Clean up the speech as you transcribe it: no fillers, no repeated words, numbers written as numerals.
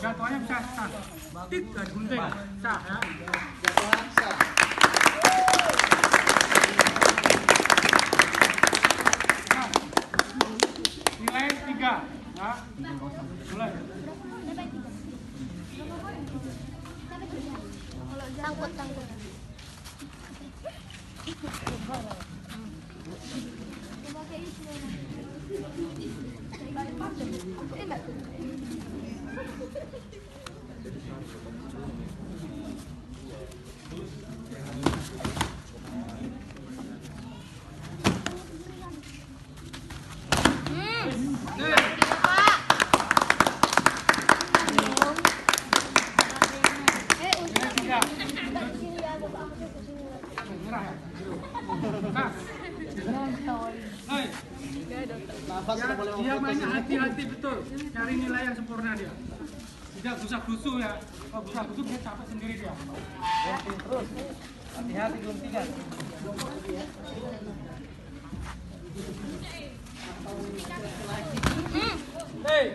jadwalnya bisa sah. Tiga gunting sah ya. Jadwal sah. Nah, nilai 3 ya. Mulai. Tangkut. Dia mainnya hati-hati betul, cari nilai yang sempurna dia. Tidak gusak-gusu ya. Kalau gusak-gusu dia capek sendiri dia. Terus hati-hati guntingan. Hey.